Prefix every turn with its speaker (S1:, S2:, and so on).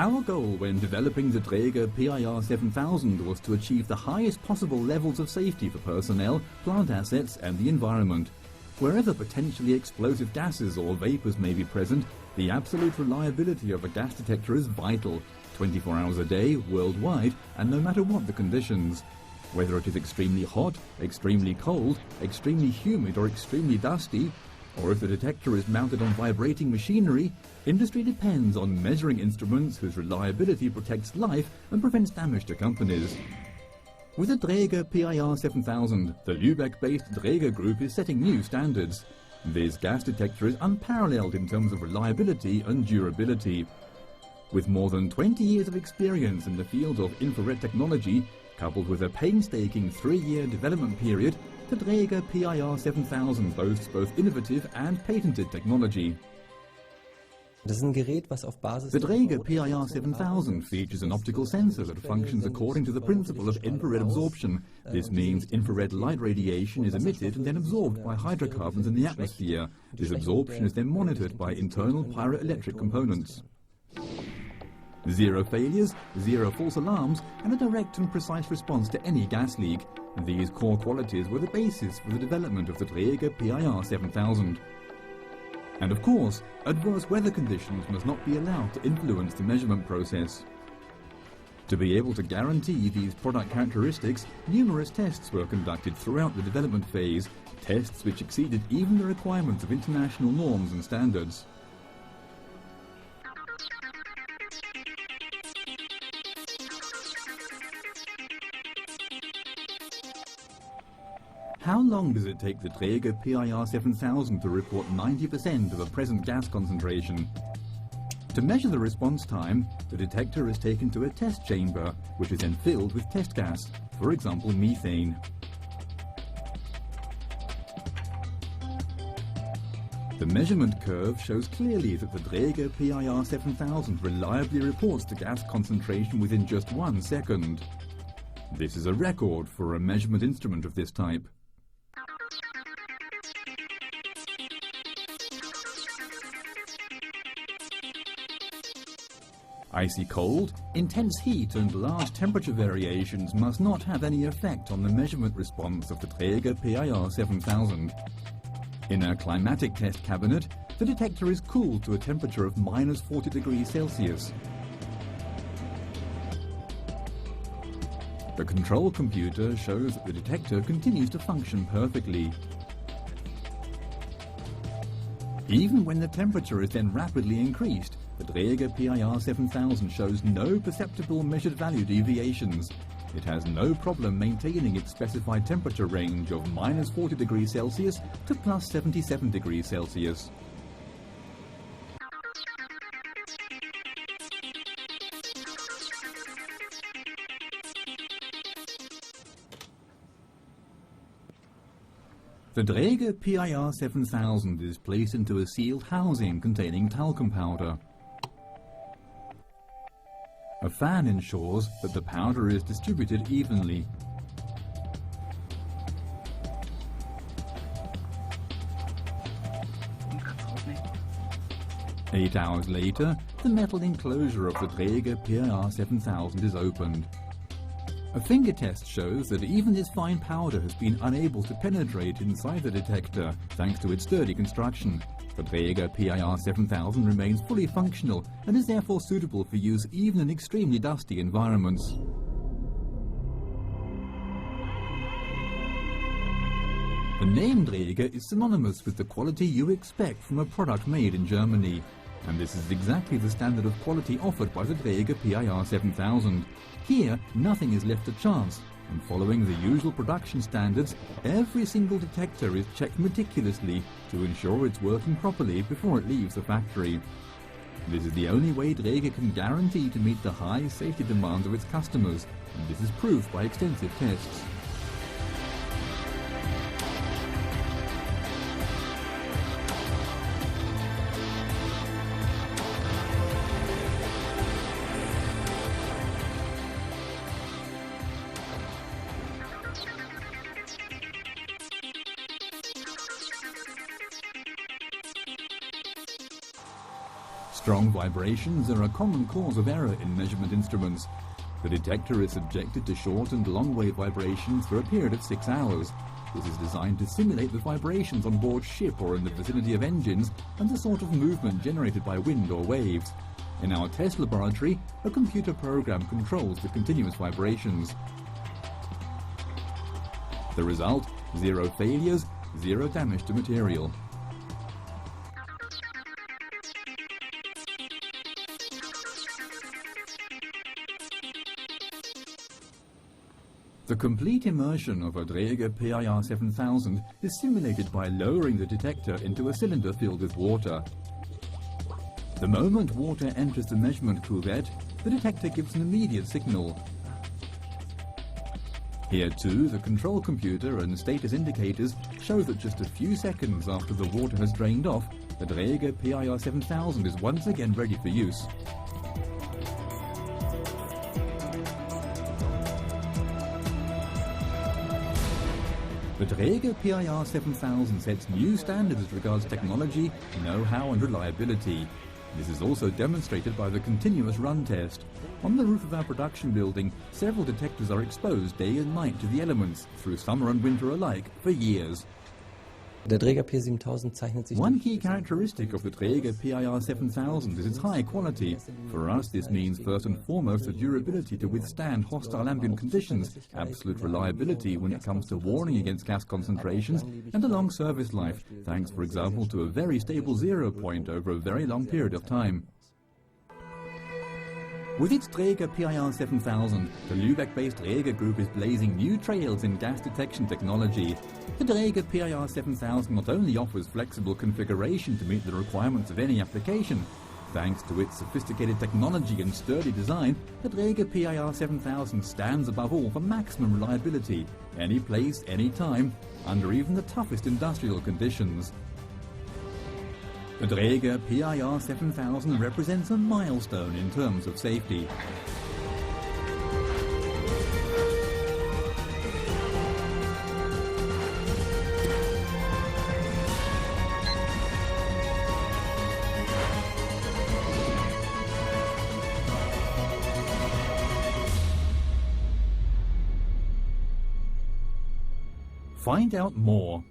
S1: Our goal when developing the Drager PIR 7000 was to achieve the highest possible levels of safety for personnel, plant assets and the environment. Wherever potentially explosive gases or vapors may be present, the absolute reliability of a gas detector is vital, 24 hours a day, worldwide, and no matter what the conditions. Whether it is extremely hot, extremely cold, extremely humid or extremely dusty, or if the detector is mounted on vibrating machinery, industry depends on measuring instruments whose reliability protects life and prevents damage to companies. With the Drager PIR 7000, the Lübeck-based Drager Group is setting new standards. This gas detector is unparalleled in terms of reliability and durability. With more than 20 years of experience in the field of infrared technology, coupled with a painstaking 3-year development period, the Drager PIR 7000 boasts both innovative and patented technology.
S2: Das ist ein Gerät, was auf Basis
S1: The Drager PIR 7000 features an optical sensor that functions according to the principle of infrared absorption. This means infrared light radiation is emitted and then absorbed by hydrocarbons in the atmosphere. This absorption is then monitored by internal pyroelectric components. Zero failures, zero false alarms, and a direct and precise response to any gas leak. These core qualities were the basis for the development of the Drager PIR 7000. And of course, adverse weather conditions must not be allowed to influence the measurement process. To be able to guarantee these product characteristics, numerous tests were conducted throughout the development phase, tests which exceeded even the requirements of international norms and standards. How long does it take the Drager PIR 7000 to report 90% of a present gas concentration? To measure the response time, the detector is taken to a test chamber, which is then filled with test gas, for example methane. The measurement curve shows clearly that the Drager PIR 7000 reliably reports the gas concentration within just 1 second. This is a record for a measurement instrument of this type. Icy cold, intense heat and large temperature variations must not have any effect on the measurement response of the Drager PIR 7000. In a climatic test cabinet, the detector is cooled to a temperature of -40 degrees Celsius. The control computer shows that the detector continues to function perfectly. Even when the temperature is then rapidly increased, the Drager PIR 7000 shows no perceptible measured value deviations. It has no problem maintaining its specified temperature range of -40 degrees Celsius to +77 degrees Celsius. The Drager PIR 7000 is placed into a sealed housing containing talcum powder. A fan ensures that the powder is distributed evenly. Eight hours later, the metal enclosure of the Drager PIR 7000 is opened. A finger test shows that even this fine powder has been unable to penetrate inside the detector thanks to its sturdy construction. The Drager PIR 7000 remains fully functional and is therefore suitable for use even in extremely dusty environments. The name Drager is synonymous with the quality you expect from a product made in Germany. And this is exactly the standard of quality offered by the Drager PIR 7000. Here, nothing is left to chance, and following the usual production standards, every single detector is checked meticulously to ensure it's working properly before it leaves the factory. This is the only way Drager can guarantee to meet the high safety demands of its customers, and this is proved by extensive tests. Strong vibrations are a common cause of error in measurement instruments. The detector is subjected to short and long-wave vibrations for a period of 6 hours. This is designed to simulate the vibrations on board ship or in the vicinity of engines and the sort of movement generated by wind or waves. In our test laboratory, a computer program controls the continuous vibrations. The result: 0 failures, 0 damage to material. The complete immersion of a Drager PIR 7000 is simulated by lowering the detector into a cylinder filled with water. The moment water enters the measurement cuvette, the detector gives an immediate signal. Here too, the control computer and status indicators show that just a few seconds after the water has drained off, the Drager PIR 7000 is once again ready for use. The Drager PIR 7000 sets new standards as regards technology, know-how and reliability. This is also demonstrated by the continuous run test. On the roof of our production building, several detectors are exposed day and night to the elements, through summer and winter alike, for years.
S2: Der Drager PIR 7000 zeichnet sich
S1: One key characteristic of the Drager PIR 7000 is its high quality. For us, this means first and foremost the durability to withstand hostile ambient conditions, absolute reliability when it comes to warning against gas concentrations, and a long service life, thanks, for example, to a very stable 0 point over a very long period of time. With its Drager PIR 7000, the Lübeck-based Drager Group is blazing new trails in gas detection technology. The Drager PIR 7000 not only offers flexible configuration to meet the requirements of any application. Thanks to its sophisticated technology and sturdy design, the Drager PIR 7000 stands above all for maximum reliability, any place, any time, under even the toughest industrial conditions. The Drager PIR 7000 represents a milestone in terms of safety. Find out more